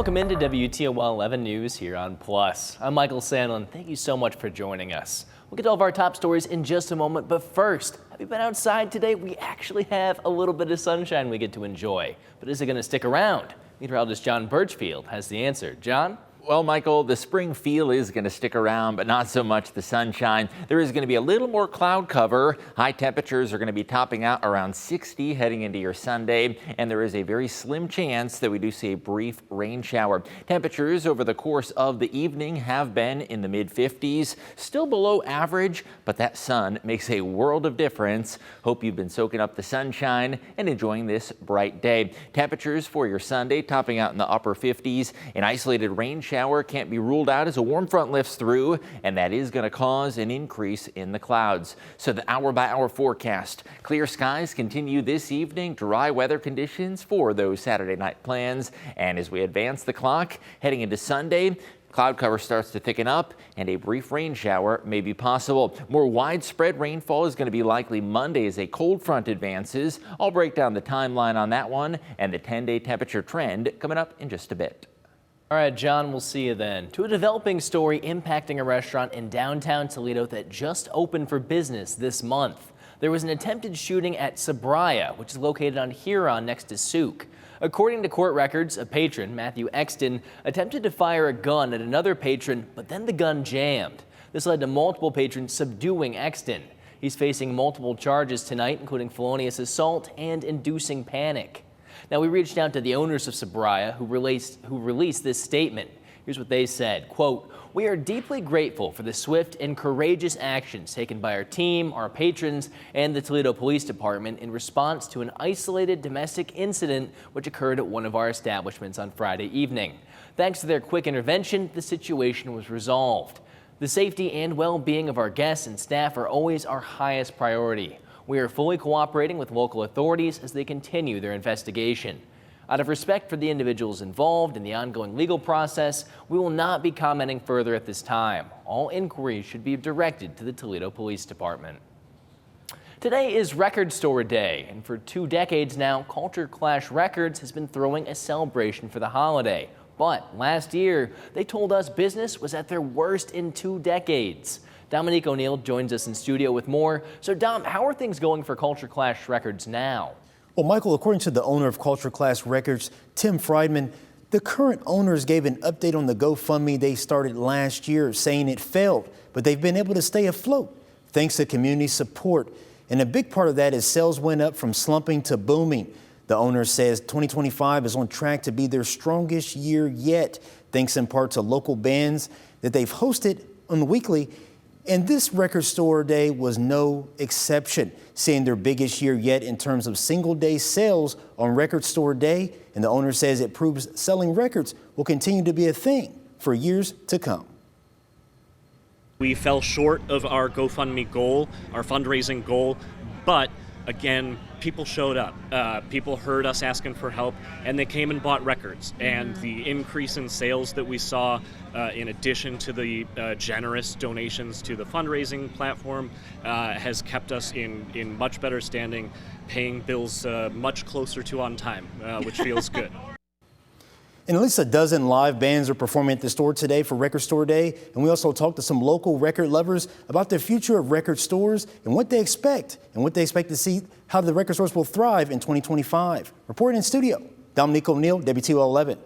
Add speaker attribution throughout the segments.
Speaker 1: Welcome into WTOL 11 News here on Plus. I'm Michael Sandlin. Thank you so much for joining us. We'll get to all of our top stories in just a moment, but first, have you been outside today? We actually have a little bit of sunshine we get to enjoy, but is it going to stick around? Meteorologist John Birchfield has the answer. John?
Speaker 2: Well, Michael, the spring feel is going to stick around, but not so much the sunshine. There is going to be a little more cloud cover. High temperatures are going to be topping out around 60 heading into your Sunday, and there is a very slim chance that we do see a brief rain shower. Temperatures over the course of the evening have been in the mid-50s, still below average, but that sun makes a world of difference. Hope you've been soaking up the sunshine and enjoying this bright day. Temperatures for your Sunday topping out in the upper 50s. An isolated rain shower can't be ruled out as a warm front lifts through, and that is going to cause an increase in the clouds. So the hour-by-hour forecast. Clear skies continue this evening. Dry weather conditions for those Saturday night plans. And as we advance the clock, heading into Sunday, cloud cover starts to thicken up and a brief rain shower may be possible. More widespread rainfall is going to be likely Monday as a cold front advances. I'll break down the timeline on that one and the 10-day temperature trend coming up in just a bit.
Speaker 1: All right, John, we'll see you then. To a developing story impacting a restaurant in downtown Toledo that just opened for business this month. There was an attempted shooting at Sabria, which is located on Huron next to Souk. According to court records, a patron, Matthew Exton, attempted to fire a gun at another patron, but then the gun jammed. This led to multiple patrons subduing Exton. He's facing multiple charges tonight, including felonious assault and inducing panic. Now, we reached out to the owners of Sabria who released this statement. Here's what they said, quote, "We are deeply grateful for the swift and courageous actions taken by our team, our patrons, and the Toledo Police Department in response to an isolated domestic incident which occurred at one of our establishments on Friday evening. Thanks to their quick intervention, the situation was resolved. The safety and well-being of our guests and staff are always our highest priority. We are fully cooperating with local authorities as they continue their investigation. Out of respect for the individuals involved in the ongoing legal process, we will not be commenting further at this time. All inquiries should be directed to the Toledo Police Department." Today is Record Store Day, and for 2 decades now, Culture Clash Records has been throwing a celebration for the holiday. But last year, they told us business was at their worst in 2 decades. Dominique O'Neill joins us in studio with more. So Dom, how are things going for Culture Clash Records now?
Speaker 3: Well, Michael, according to the owner of Culture Clash Records, Tim Friedman, the current owners gave an update on the GoFundMe they started last year, saying it failed, but they've been able to stay afloat thanks to community support. And a big part of that is sales went up from slumping to booming. The owner says 2025 is on track to be their strongest year yet, thanks in part to local bands that they've hosted on the weekly. And this Record Store Day was no exception, seeing their biggest year yet in terms of single-day sales on Record Store Day. And the owner says it proves selling records will continue to be a thing for years to come.
Speaker 4: We fell short of our GoFundMe goal, our fundraising goal, but again, people showed up. People heard us asking for help, and they came and bought records. And the increase in sales that we saw, in addition to the generous donations to the fundraising platform, has kept us in much better standing, paying bills much closer to on time, which feels good.
Speaker 3: And at least a dozen live bands are performing at the store today for Record Store Day. And we also talked to some local record lovers about the future of record stores and what they expect to see how the record stores will thrive in 2025. Reporting in studio, Dominique O'Neill, WTOL 11.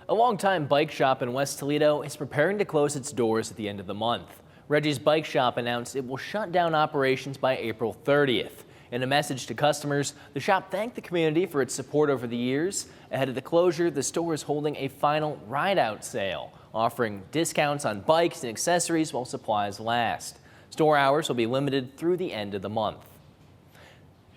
Speaker 1: A longtime bike shop in West Toledo is preparing to close its doors at the end of the month. Reggie's Bike Shop announced it will shut down operations by April 30th. In a message to customers, the shop thanked the community for its support over the years. Ahead of the closure, the store is holding a final ride-out sale, offering discounts on bikes and accessories while supplies last. Store hours will be limited through the end of the month.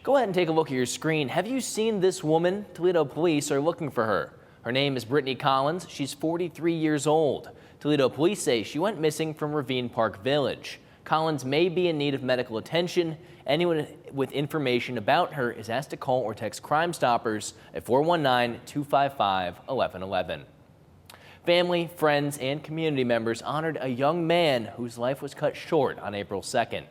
Speaker 1: Go ahead and take a look at your screen. Have you seen this woman? Toledo police are looking for her. Her name is Brittany Collins. She's 43 years old. Toledo police say she went missing from Ravine Park Village. Collins may be in need of medical attention. Anyone with information about her is asked to call or text Crime Stoppers at 419-255-1111. Family, friends, and community members honored a young man whose life was cut short on April 2nd.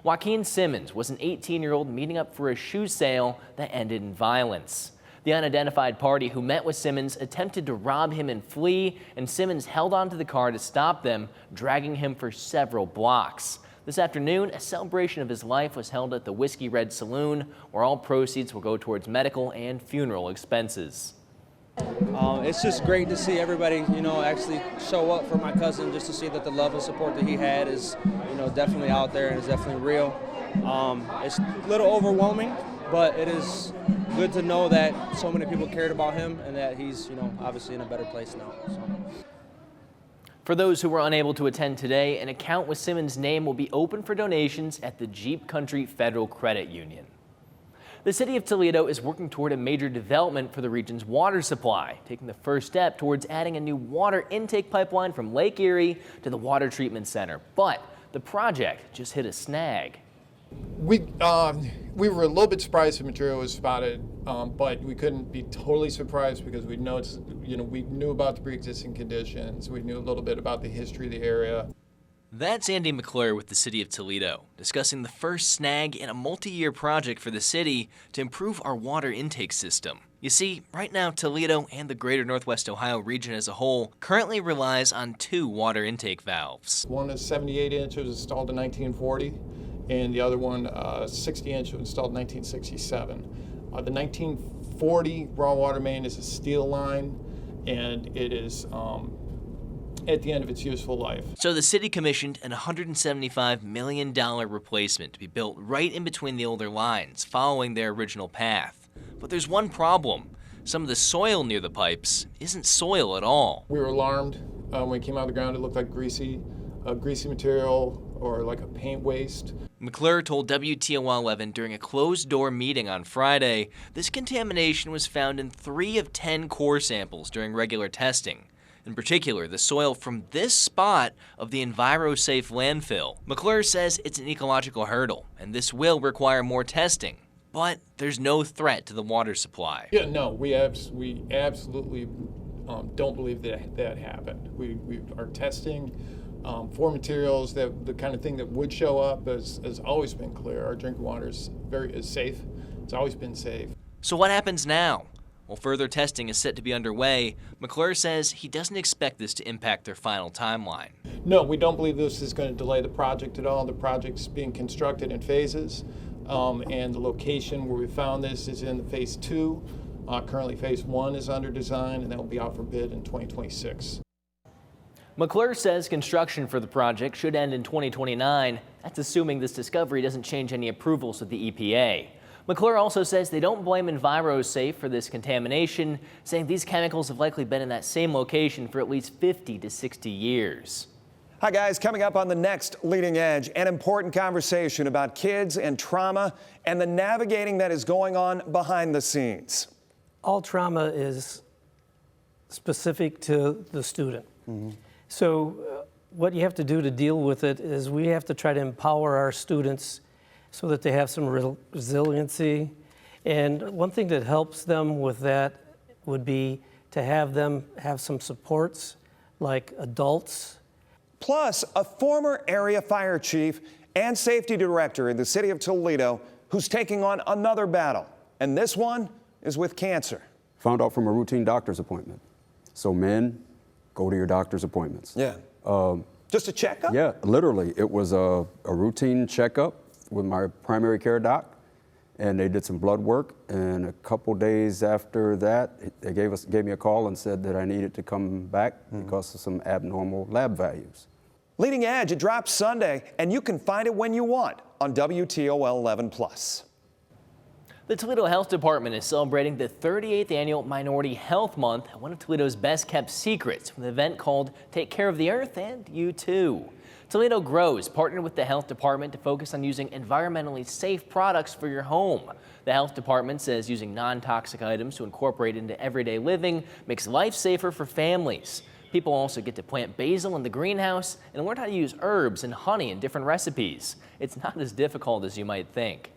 Speaker 1: Joaquin Simmons was an 18-year-old meeting up for a shoe sale that ended in violence. The unidentified party who met with Simmons attempted to rob him and flee, and Simmons held onto the car to stop them, dragging him for several blocks. This afternoon, a celebration of his life was held at the Whiskey Red Saloon, where all proceeds will go towards medical and funeral expenses.
Speaker 5: It's just great to see everybody, actually show up for my cousin, just to see that the love and support that he had is, definitely out there and is definitely real. It's a little overwhelming, but it is good to know that so many people cared about him and that he's, obviously in a better place now. So.
Speaker 1: For those who were unable to attend today, an account with Simmons' name will be open for donations at the Jeep Country Federal Credit Union. The city of Toledo is working toward a major development for the region's water supply, taking the first step towards adding a new water intake pipeline from Lake Erie to the water treatment center. But the project just hit a snag.
Speaker 6: We were a little bit surprised the material was spotted, but we couldn't be totally surprised because we noticed, we knew about the pre-existing conditions. We knew a little bit about the history of the area.
Speaker 1: That's Andy McClure with the City of Toledo, discussing the first snag in a multi-year project for the city to improve our water intake system. You see, right now Toledo and the greater Northwest Ohio region as a whole currently relies on two water intake valves.
Speaker 6: One is 78 inches, installed in 1940, and the other one 60 inch, installed in 1967. The 1940 raw water main is a steel line, and it is at the end of its useful life. So
Speaker 1: the city commissioned an $175 million replacement to be built right in between the older lines, following their original path. But there's one problem. Some of the soil near the pipes isn't soil at all.
Speaker 6: We were alarmed when we came out of the ground. It looked like greasy material or like a paint waste.
Speaker 1: McClure told WTOL 11 during a closed-door meeting on Friday, this contamination was found in 3 of 10 core samples during regular testing. In particular, the soil from this spot of the EnviroSafe landfill. McClure says it's an ecological hurdle, and this will require more testing. But there's no threat to the water supply.
Speaker 6: Yeah, no, we absolutely don't believe that happened. We are testing for materials that the kind of thing that would show up has always been clear. Our drinking water is safe. It's always been safe.
Speaker 1: So what happens now? While further testing is set to be underway, McClure says he doesn't expect this to impact their final timeline.
Speaker 6: No, we don't believe this is going to delay the project at all. The project's being constructed in phases, and the location where we found this is in phase 2. Currently phase 1 is under design, and that will be out for bid in 2026.
Speaker 1: McClure says construction for the project should end in 2029. That's assuming this discovery doesn't change any approvals with the EPA. McClure also says they don't blame EnviroSafe for this contamination, saying these chemicals have likely been in that same location for at least 50 to 60 years.
Speaker 7: Hi guys, coming up on the next Leading Edge, an important conversation about kids and trauma and the navigating that is going on behind the scenes.
Speaker 8: All trauma is specific to the student. So what you have to do to deal with it is we have to try to empower our students so that they have some resiliency. And one thing that helps them with that would be to have them have some supports like adults.
Speaker 7: Plus, a former area fire chief and safety director in the city of Toledo who's taking on another battle. And this one is with cancer.
Speaker 9: Found out from a routine doctor's appointment. So men, go to your doctor's appointments.
Speaker 7: Yeah. Just a checkup?
Speaker 9: Yeah, literally. It was a routine checkup with my primary care doc, and they did some blood work, and a couple days after that, they gave me a call and said that I needed to come back because of some abnormal lab values.
Speaker 7: Leading Edge, it drops Sunday, and you can find it when you want on WTOL 11+.
Speaker 1: The Toledo Health Department is celebrating the 38th annual Minority Health Month, one of Toledo's best kept secrets, with an event called Take Care of the Earth and You Too. Toledo Grows partnered with the Health Department to focus on using environmentally safe products for your home. The Health Department says using non-toxic items to incorporate into everyday living makes life safer for families. People also get to plant basil in the greenhouse and learn how to use herbs and honey in different recipes. It's not as difficult as you might think.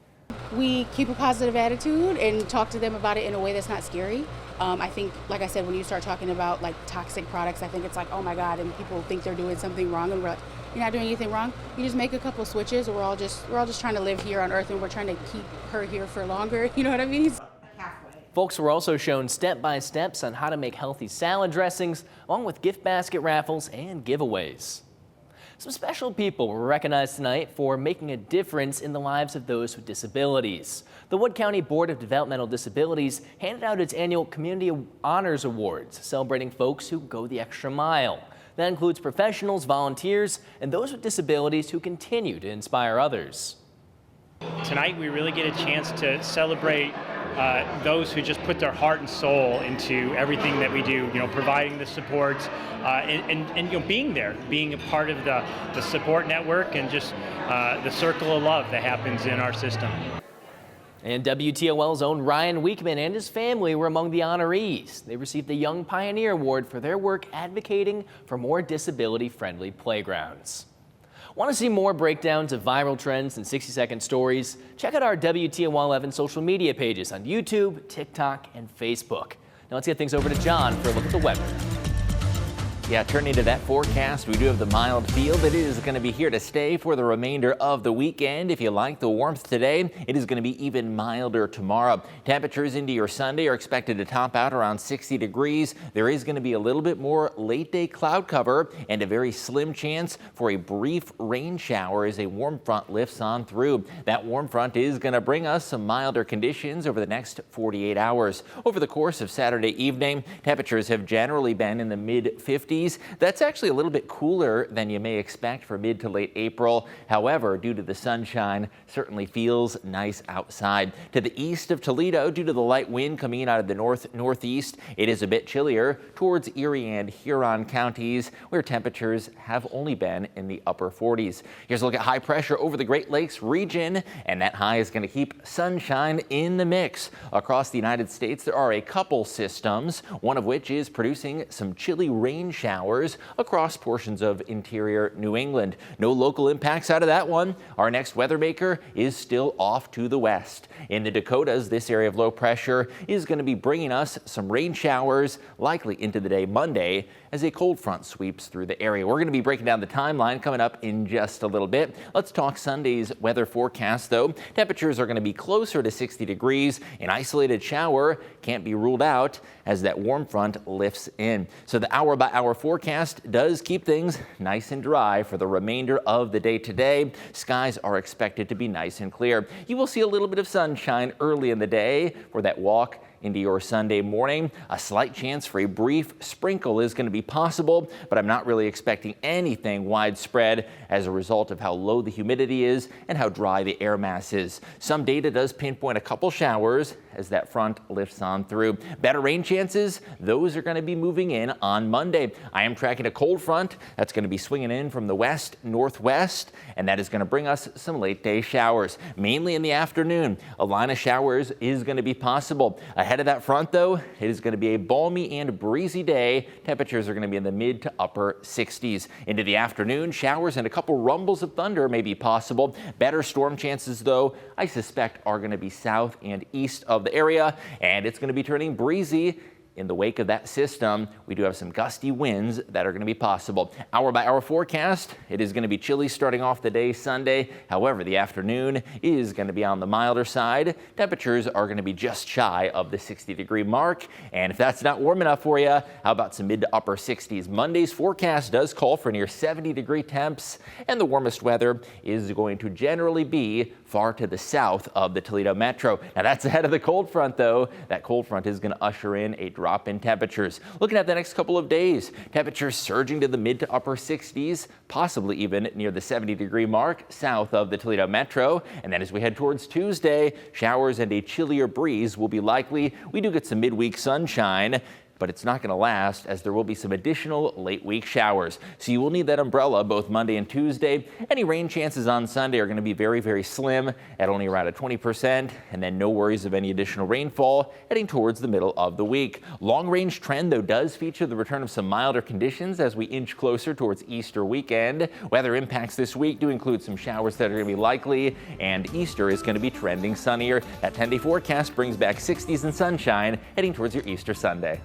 Speaker 10: We keep a positive attitude and talk to them about it in a way that's not scary. I think, like I said, when you start talking about like toxic products, I think it's like, oh my God, and people think they're doing something wrong, and we're like, you're not doing anything wrong. You just make a couple switches, and we're all just trying to live here on Earth, and we're trying to keep her here for longer. You know what I mean? Halfway.
Speaker 1: Folks were also shown step-by-steps on how to make healthy salad dressings, along with gift basket raffles and giveaways. Some special people were recognized tonight for making a difference in the lives of those with disabilities. The Wood County Board of Developmental Disabilities handed out its annual Community Honors Awards, celebrating folks who go the extra mile. That includes professionals, volunteers, and those with disabilities who continue to inspire others.
Speaker 11: Tonight we really get a chance to celebrate those who just put their heart and soul into everything that we do, providing the support and being there, being a part of the support network and just the circle of love that happens in our system.
Speaker 1: And WTOL's own Ryan Weekman and his family were among the honorees. They received the Young Pioneer Award for their work advocating for more disability-friendly playgrounds. Want to see more breakdowns of viral trends and 60-second stories? Check out our WTOL 11 social media pages on YouTube, TikTok, and Facebook. Now let's get things over to John for a look at the weather.
Speaker 2: Yeah, turning to that forecast, we do have the mild feel that is going to be here to stay for the remainder of the weekend. If you like the warmth today, it is going to be even milder tomorrow. Temperatures into your Sunday are expected to top out around 60 degrees. There is going to be a little bit more late day cloud cover and a very slim chance for a brief rain shower as a warm front lifts on through. That warm front is going to bring us some milder conditions over the next 48 hours. Over the course of Saturday evening, temperatures have generally been in the mid-50s. That's actually a little bit cooler than you may expect for mid to late April. However, due to the sunshine, certainly feels nice outside. To the east of Toledo, due to the light wind coming in out of the northeast, it is a bit chillier towards Erie and Huron counties, where temperatures have only been in the upper 40s. Here's a look at high pressure over the Great Lakes region, and that high is going to keep sunshine in the mix. Across the United States, there are a couple systems, one of which is producing some chilly rain showers across portions of interior New England. No local impacts out of that one. Our next weather maker is still off to the west. In the Dakotas, this area of low pressure is going to be bringing us some rain showers likely into the day Monday as a cold front sweeps through the area. We're going to be breaking down the timeline coming up in just a little bit. Let's talk Sunday's weather forecast, though. Temperatures are going to be closer to 60 degrees. An isolated shower can't be ruled out as that warm front lifts in. So the hour-by-hour forecast does keep things nice and dry for the remainder of the day today. Skies are expected to be nice and clear. You will see a little bit of sunshine early in the day for that walk into your Sunday morning. A slight chance for a brief sprinkle is going to be possible, but I'm not really expecting anything widespread as a result of how low the humidity is and how dry the air mass is. Some data does pinpoint a couple showers as that front lifts on through. Better rain chances, those are going to be moving in on Monday. I am tracking a cold front that's going to be swinging in from the west northwest, and that is going to bring us some late day showers, mainly in the afternoon. A line of showers is going to be possible. Ahead of that front, though, it is going to be a balmy and breezy day. Temperatures are going to be in the mid to upper 60s. Into the afternoon, showers and a couple rumbles of thunder may be possible. Better storm chances, though, I suspect are going to be south and east of the area, and it's going to be turning breezy. In the wake of that system, we do have some gusty winds that are going to be possible. Hour by hour forecast, it is going to be chilly starting off the day Sunday. However, the afternoon is going to be on the milder side. Temperatures are going to be just shy of the 60-degree mark. And if that's not warm enough for you, how about some mid to upper 60s? Monday's forecast does call for near 70-degree temps, and the warmest weather is going to generally be far to the south of the Toledo metro. Now that's ahead of the cold front, though. That cold front is going to usher in a drop in temperatures. Looking at the next couple of days, temperatures surging to the mid to upper 60s, possibly even near the 70-degree mark south of the Toledo metro. And then as we head towards Tuesday, showers and a chillier breeze will be likely. We do get some midweek sunshine, but it's not going to last as there will be some additional late week showers. So you will need that umbrella both Monday and Tuesday. Any rain chances on Sunday are going to be very, very slim at only around a 20%, and then no worries of any additional rainfall heading towards the middle of the week. Long range trend, though, does feature the return of some milder conditions as we inch closer towards Easter weekend. Weather impacts this week do include some showers that are going to be likely, and Easter is going to be trending sunnier. That 10-day forecast brings back 60s and sunshine heading towards your Easter Sunday.